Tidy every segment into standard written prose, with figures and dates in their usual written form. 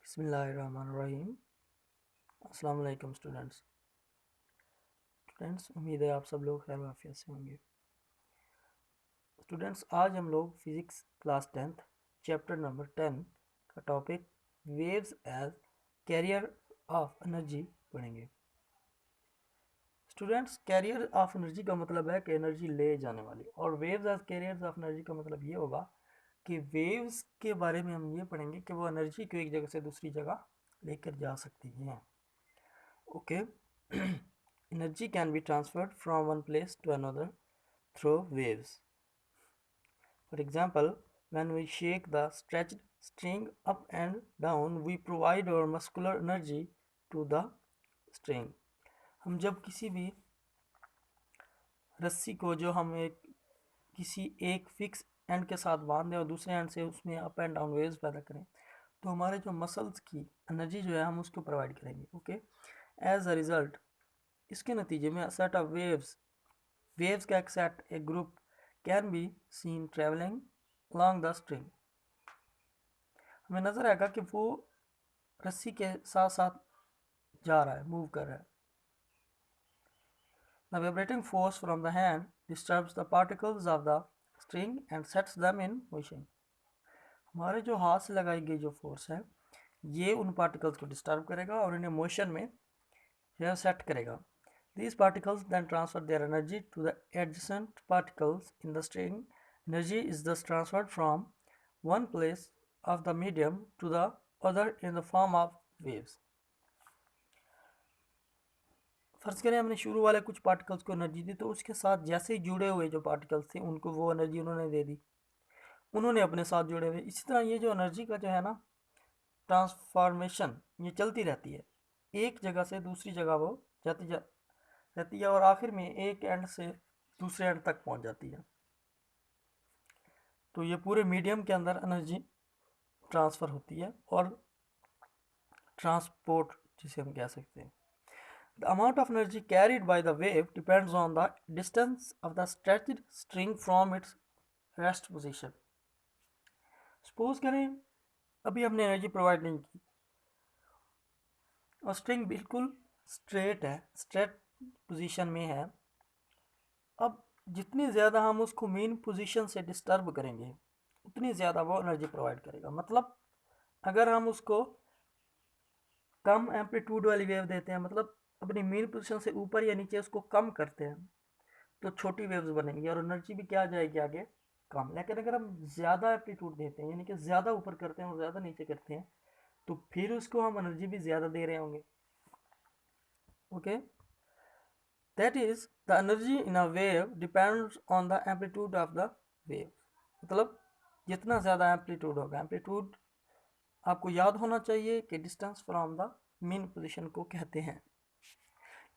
बिस्मिल्लाहिर्रहमानिर्रहीम। अस्सलाम वालेकुम स्टूडेंट्स, उम्मीद है आप सब लोग खैर वाफियत से होंगे। स्टूडेंट्स, आज हम लोग physics class 10th chapter number 10 का topic waves as carrier of energy पढ़ेंगे। स्टूडेंट्स, कैरियर ऑफ एनर्जी का मतलब है कि एनर्जी ले जाने वाली, और waves as carriers of energy का मतलब ये होगा कि वेव्स के बारे में हम ये पढ़ेंगे कि वो एनर्जी को एक जगह से दूसरी जगह लेकर जा सकती हैं। Okay. Energy can be transferred from one place to another through waves. For example, when we shake the stretched string up and down, we provide our muscular energy to the string. हम जब किसी भी रस्सी को जो हम किसी एक फिक्स एंड के साथ बांध दें और दूसरे एंड से उसमें अप एंड डाउन वेव्स पैदा करें, तो हमारे जो मसल्स की एनर्जी जो है हम उसको प्रोवाइड करेंगे। ओके, एज अ रिजल्ट इसके नतीजे में सेट ऑफ वेव्स का एक सेट, एक group can be seen travelling along the string. हमें नजर आएगा कि वो रस्सी के साथ साथ जा रहा है, मूव कर रहा है। The vibrating force from the hand disturbs the particles of the string and sets them in motion. हमारे जो हाथ से लगाई गई जो फोर्स है ये उन पार्टिकल्स को डिस्टर्ब करेगा और इन्हें मोशन में यह सेट करेगा। These particles then transfer their energy to the adjacent particles in the string. Energy is thus transferred from one place of the medium to the other in the form of waves. फर्ज करें हमने शुरू वाले कुछ particles को energy दी, तो उसके साथ जैसे ही जुड़े हुए जो पार्टिकल्स थे उनको वो एनर्जी उन्होंने दे दी, उन्होंने अपने साथ जुड़े हुए। इसी तरह ये जो एनर्जी का जो है ना ट्रांसफॉर्मेशन, ये चलती रहती है, एक जगह से दूसरी जगह वो जाती रहती है और आखिर में एक एंड से दूसरे एंड तक पहुंच जाती है। तो ये पूरे मीडियम के अंदर एनर्जी ट्रांसफ़र होती है और ट्रांसपोर्ट जिसे हम कह सकते हैं। The amount of energy carried by the wave depends on the distance of the stretched string from its rest position. Suppose करें अभी हमने एनर्जी प्रोवाइड नहीं की और स्ट्रिंग बिल्कुल स्ट्रेट है, स्ट्रेट पोजीशन में है। अब जितनी ज़्यादा हम उसको मेन पोजीशन से डिस्टर्ब करेंगे उतनी ज़्यादा वो एनर्जी प्रोवाइड करेगा। मतलब अगर हम उसको कम एम्पलीट्यूड वाली वेव देते हैं, मतलब अपनी मेन पोजीशन से ऊपर या नीचे उसको कम करते हैं, तो छोटी वेव्स बनेंगी और एनर्जी भी क्या जाएगी आगे, कम। लेकिन अगर हम ज़्यादा एम्पलीट्यूड देते हैं, यानी कि ज़्यादा ऊपर करते हैं और ज़्यादा नीचे करते हैं, तो फिर उसको हम एनर्जी भी ज़्यादा दे रहे होंगे। Okay, that is the energy in a wave depends on the amplitude of the wave. मतलब जितना ज़्यादा एम्पलीट्यूड होगा, एम्पलीट्यूड आपको याद होना चाहिए कि distance from the main position को कहते हैं।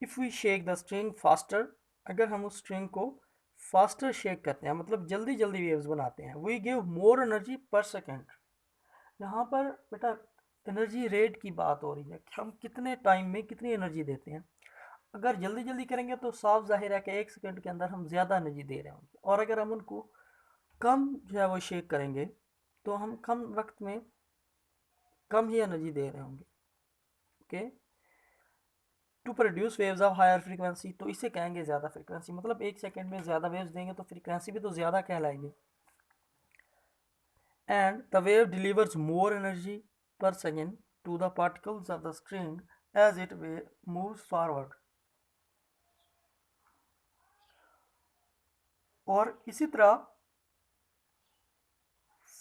If we shake the string faster, अगर हम उस स्ट्रिंग को फास्टर शेक करते हैं, मतलब जल्दी जल्दी वेव्स बनाते हैं, we give more energy per second. यहाँ पर बेटा एनर्जी रेट की बात हो रही है कि हम कितने टाइम में कितनी एनर्जी देते हैं। अगर जल्दी जल्दी करेंगे तो साफ जाहिर है कि 1 सेकेंड के अंदर हम ज़्यादा एनर्जी दे रहे होंगे, और अगर हम उनको कम जो है वो शेक करेंगे तो हम कम वक्त में कम ही एनर्जी दे रहे होंगे। Okay, to produce waves of higher frequency, तो इसे कहेंगे ज़्यादा फ्रीक्वेंसी। मतलब 1 सेकेंड में ज़्यादा वेव्स देंगे तो फ्रीक्वेंसी भी तो ज़्यादा कहलाएगी। And the wave delivers more energy per second to the particles of the string as it moves forward. और इसी तरह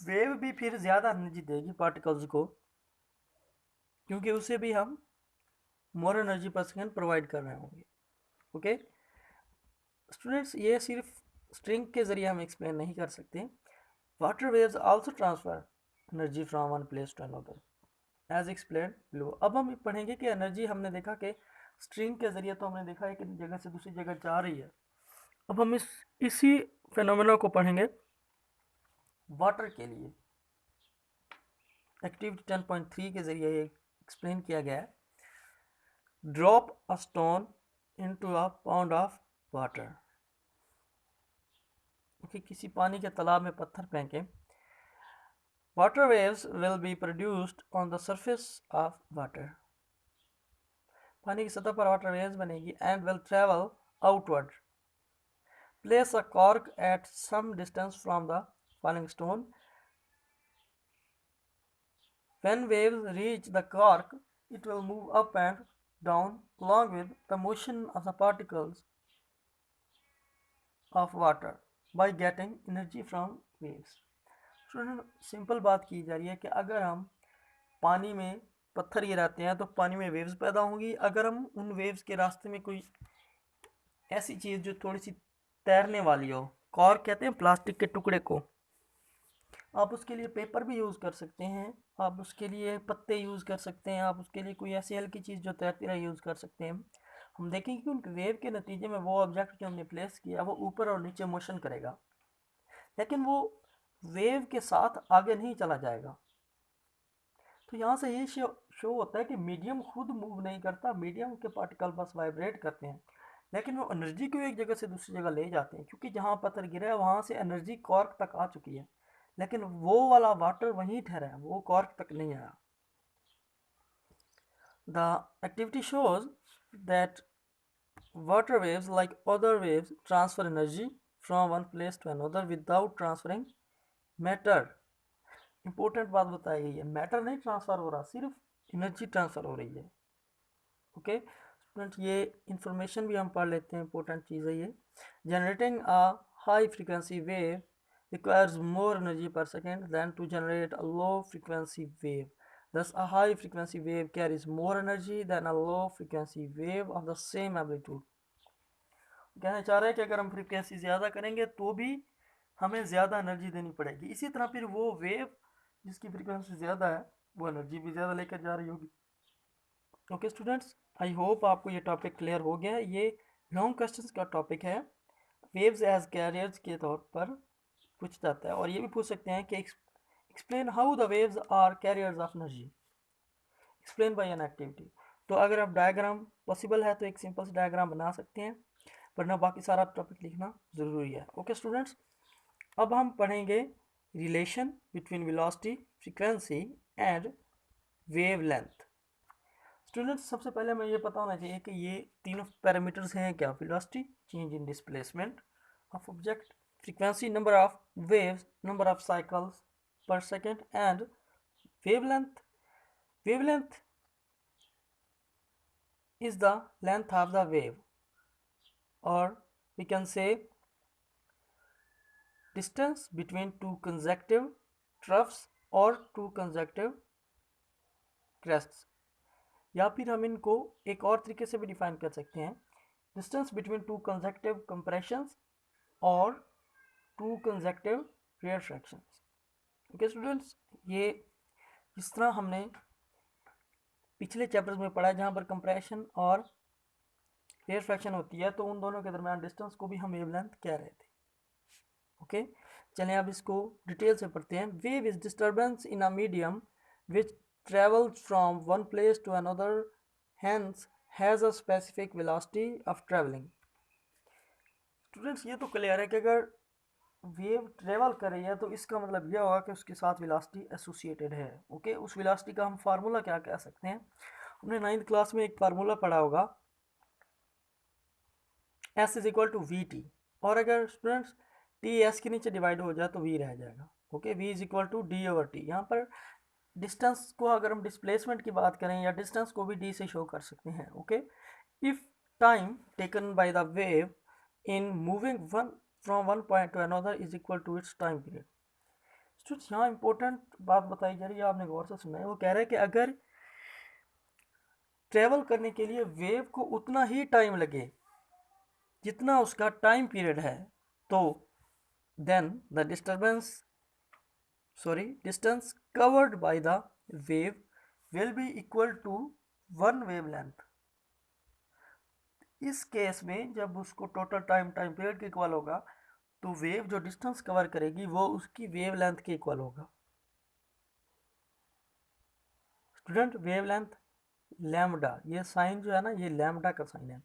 वेव भी फिर ज़्यादा एनर्जी देगी पार्टिकल्स को, क्योंकि उसे भी हम मोर एनर्जी पर सेकेंड प्रोवाइड कर रहे होंगे। ओके स्टूडेंट्स, ये सिर्फ स्ट्रिंग के ज़रिए हम एक्सप्लेन नहीं कर सकते। Water waves also transfer energy from one place to another as explain below. अब हम पढ़ेंगे कि एनर्जी, हमने देखा कि स्ट्रिंग के ज़रिए तो हमने देखा है कि जगह से दूसरी जगह जा रही है। अब हम इसी फेनोमेना को पढ़ेंगे वाटर के लिए। एक्टिविटी 10.3 के ज़रिए ये एक्सप्लेन किया गया है। Drop a stone into a pound of water. Okay, किसी पानी के तालाब में पत्थर फेंकें, Water waves will be produced on the surface of water. पानी की सतह पर वाटर वेव्स बनेगी and will travel outward. Place a cork at some distance from the falling stone. When waves reach the cork, it will move up and down along with the motion of the particles of water by getting energy from waves. Student simple बात की जा रही है कि अगर हम पानी में पत्थर गिराते हैं तो पानी में वेव्स पैदा होंगी। अगर हम उन वेव्स के रास्ते में कोई ऐसी चीज़ जो थोड़ी सी तैरने वाली हो, कॉर्क कहते हैं प्लास्टिक के टुकड़े को, आप उसके लिए पेपर भी यूज़ कर सकते हैं, आप उसके लिए पत्ते यूज़ कर सकते हैं, आप उसके लिए कोई ऐसी हल्की चीज़ जो तैरती रहे यूज़ कर सकते हैं। हम देखेंगे कि उन वेव के नतीजे में वो ऑब्जेक्ट जो हमने प्लेस किया वो ऊपर और नीचे मोशन करेगा, लेकिन वो वेव के साथ आगे नहीं चला जाएगा। तो यहाँ से ये शो होता है कि मीडियम खुद मूव नहीं करता, मीडियम के पार्टिकल बस वाइब्रेट करते हैं, लेकिन वो एनर्जी को एक जगह से दूसरी जगह ले जाते हैं, क्योंकि जहाँ पत्थर गिरा है वहाँ से एनर्जी कॉर्क तक आ चुकी है, लेकिन वो वाला वाटर वहीं ठहरा है, वो कॉर्क तक नहीं आया। The activity shows that water waves, like other waves, transfer energy from one place to another without transferring matter. Important बात बताई गई है, मैटर नहीं ट्रांसफ़र हो रहा, सिर्फ एनर्जी ट्रांसफ़र हो रही है। ओके स्टूडेंट, ये इंफॉर्मेशन भी हम पढ़ लेते हैं, इंपॉर्टेंट चीज़ है ये। Generating a high frequency wave requires more energy per second than to generate a low frequency wave. Thus, a high frequency wave carries more energy than a low frequency wave of the same amplitude. कहना चाह रहा है कि अगर हम frequency ज़्यादा करेंगे तो भी हमें ज़्यादा एनर्जी देनी पड़ेगी, इसी तरह फिर वो वेव जिसकी फ्रीक्वेंसी ज़्यादा है वो एनर्जी भी ज़्यादा लेकर जा रही होगी। ओके स्टूडेंट्स, आई होप आपको ये टॉपिक क्लियर हो गया है। ये लॉन्ग क्वेश्चंस का टॉपिक है, वेव्स एज कैरियर्स के तौर पर पूछ जाता है, और ये भी पूछ सकते हैं कि explain how the waves are carriers of energy, explain by an activity. तो अगर आप डायग्राम पॉसिबल है तो एक सिंपल सा डायग्राम बना सकते हैं, वरना बाकी सारा टॉपिक लिखना ज़रूरी है। ओके स्टूडेंट्स, अब हम पढ़ेंगे relation between velocity, frequency and wave length. Students, सबसे पहले हमें ये पता होना चाहिए कि ये तीनों पैरामीटर्स हैं क्या, velocity, change in displacement of object, frequency, number of waves, number of cycles per second, and wavelength. Wavelength is the length of the wave, or we can say distance between two consecutive troughs or two consecutive crests, या फिर हम इनको एक और तरीके से भी define कर सकते हैं, distance between two consecutive compressions और टू कंसेक्टिव रेयरफ्रैक्शंस। ओके स्टूडेंट्स, ये इस तरह हमने पिछले चैप्टर्स में पढ़ा है, जहाँ पर कंप्रेशन और रेयरफ्रैक्शन होती है तो उन दोनों के दरमियान डिस्टेंस को भी हम वेवलेंथ कह रहे थे। ओके, चलें अब इसको डिटेल से पढ़ते हैं। Wave is disturbance in a medium which travels from one place to another, hence has a specific velocity of traveling. Students, ये तो क्लियर है कि अगर वेव ट्रेवल कर रही है तो इसका मतलब यह होगा कि उसके साथ वेलोसिटी एसोसिएटेड है। ओके, उस वेलोसिटी का हम फार्मूला क्या कह सकते हैं, हमने 9th क्लास में एक फार्मूला पढ़ा होगा, S is equal to V T, और अगर स्टूडेंट्स टी एस के नीचे डिवाइड हो जाए तो वी रह जाएगा। Okay, V is equal to D over T. यहाँ पर डिस्टेंस को अगर हम डिस्प्लेसमेंट की बात करें या डिस्टेंस को भी डी से शो कर सकते हैं। Okay, if time taken by the wave in moving one from one point to another is equal to its time period. Students, यहाँ इंपॉर्टेंट बात बताई जा रही है, आपने गौर से सुना है, वो कह रहे हैं कि अगर ट्रेवल करने के लिए वेव को उतना ही टाइम लगे जितना उसका टाइम पीरियड है, तो then the distance covered by the wave will be equal to one wavelength. इस केस में जब उसको टोटल टाइम पीरियड के इक्वल होगा तो वेव जो डिस्टेंस कवर करेगी वो उसकी वेवलेंथ के इक्वल होगा। स्टूडेंट, वेवलेंथ लैम्डा, ये साइन जो है ना, ये लैम्डा का साइन है,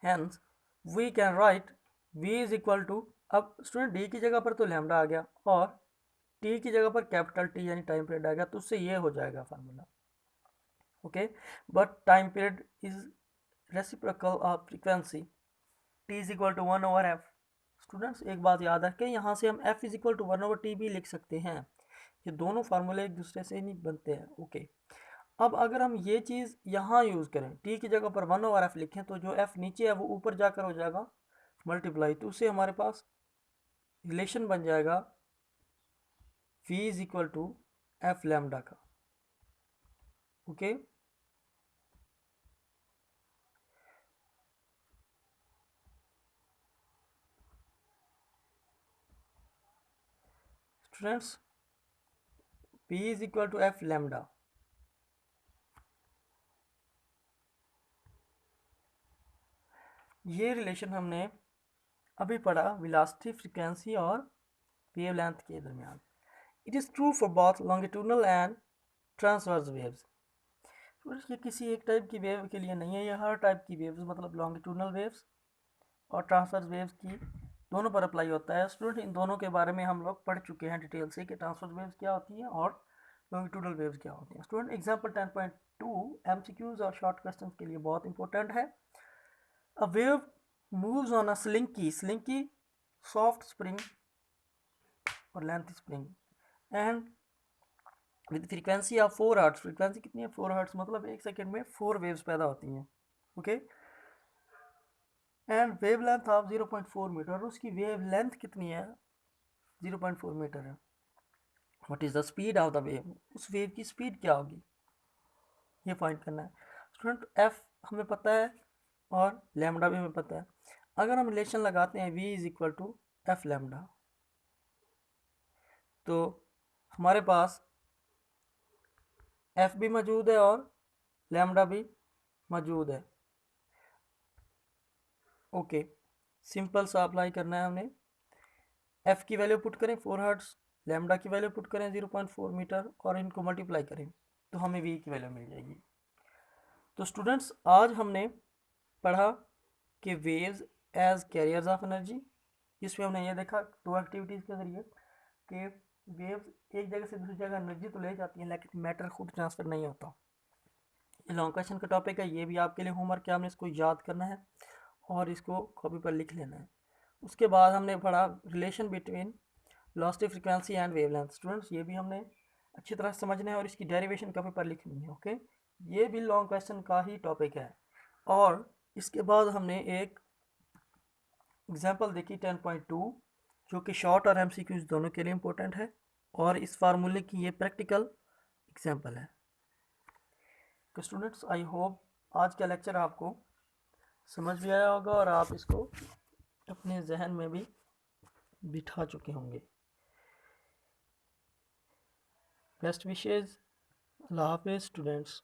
hence we can write v is equal to, अब स्टूडेंट d की जगह पर तो लैम्डा आ गया, और टी की जगह पर कैपिटल टी यानी टाइम पीरियड आएगा तो उससे ये हो जाएगा formula, okay. But time period is reciprocal of frequency, T is equal to 1/f। Students एक बात याद रखें, यहाँ से हम f is equal to 1/t भी लिख सकते हैं, ये दोनों फार्मूले एक दूसरे से नहीं बनते हैं, ओके। अब अगर हम ये चीज़ यहाँ यूज़ करें, t की जगह पर 1/f लिखें तो जो f नीचे है वो ऊपर जाकर हो जाएगा मल्टीप्लाई, तो उससे हमारे पास रिलेशन बन जाएगा v is equal to F lambda का, okay. Students p is equal to F lambda, ये रिलेशन हमने अभी पढ़ा वेलोसिटी, फ्रीक्वेंसी और वेवलेंथ के दरमियान। It is true for both longitudinal and transverse waves. ये किसी एक टाइप की वेव के लिए नहीं है, ये हर टाइप की वेव्स मतलब लॉन्गिट्यूडनल वेव्स और ट्रांसवर्स वेव्स की दोनों पर अप्लाई होता है। स्टूडेंट इन दोनों के बारे में हम लोग पढ़ चुके हैं डिटेल से कि ट्रांसवर्स वेव्स क्या होती हैं और लॉन्गिट्यूडनल वेव्स क्या होती हैं। स्टूडेंट एग्जांपल 10.2 एमसीक्यूज और शॉर्ट क्वेश्चंस के लिए बहुत इंपॉर्टेंट है। A wave moves on a slinky soft spring और length spring end with frequency of 4 hertz. Frequency कितनी है? 4 हर्ट्ज, मतलब एक सेकेंड में 4 वेव्स पैदा होती हैं, okay. And wave length of 0.4 metre, और उसकी वेव लेंथ कितनी है? 0.4 मीटर है। What is the speed of the wave? उस वेव की स्पीड क्या होगी, ये फाइंड करना है। स्टूडेंट एफ हमें पता है और लैम्डा भी हमें पता है। अगर हम रिलेशन लगाते हैं v is equal to F lambda, तो हमारे पास एफ भी मौजूद है और लैम्डा भी मौजूद है, ओके। सिंपल सा अप्लाई करना है हमने। एफ की वैल्यू पुट करें 4 हर्ट्ज, लैम्डा की वैल्यू पुट करें 0.4 मीटर और इनको मल्टीप्लाई करें तो हमें वी की वैल्यू मिल जाएगी। तो स्टूडेंट्स आज हमने पढ़ा कि waves as carriers of energy. इसमें हमने ये देखा दो एक्टिविटीज़ के ज़रिए कि वेव्स एक जगह से दूसरी जगह एनर्जी तो ले जाती हैं लेकिन मैटर खुद ट्रांसफ़र नहीं होता। ये लॉन्ग क्वेश्चन का टॉपिक है, ये भी आपके लिए होमवर्क है, हमने इसको याद करना है और इसको कॉपी पर लिख लेना है। उसके बाद हमने पढ़ा relation between velocity, frequency and wavelength. Students ये भी हमने अच्छी तरह समझना है और इसकी डेरिवेशन कॉपी पर लिखनी है, ओके। ये भी लॉन्ग क्वेश्चन का ही टॉपिक है। और इसके बाद हमने एक एग्जांपल देखी 10.2 जो कि शॉर्ट और एमसीक्यूज दोनों के लिए इम्पोर्टेंट है और इस फार्मूले की ये प्रैक्टिकल एग्जांपल है। तो स्टूडेंट्स आई होप आज का लेक्चर आपको समझ भी आया होगा और आप इसको अपने जहन में भी बिठा चुके होंगे। बेस्ट विशेज़, अल्लाह हाफिज़ स्टूडेंट्स।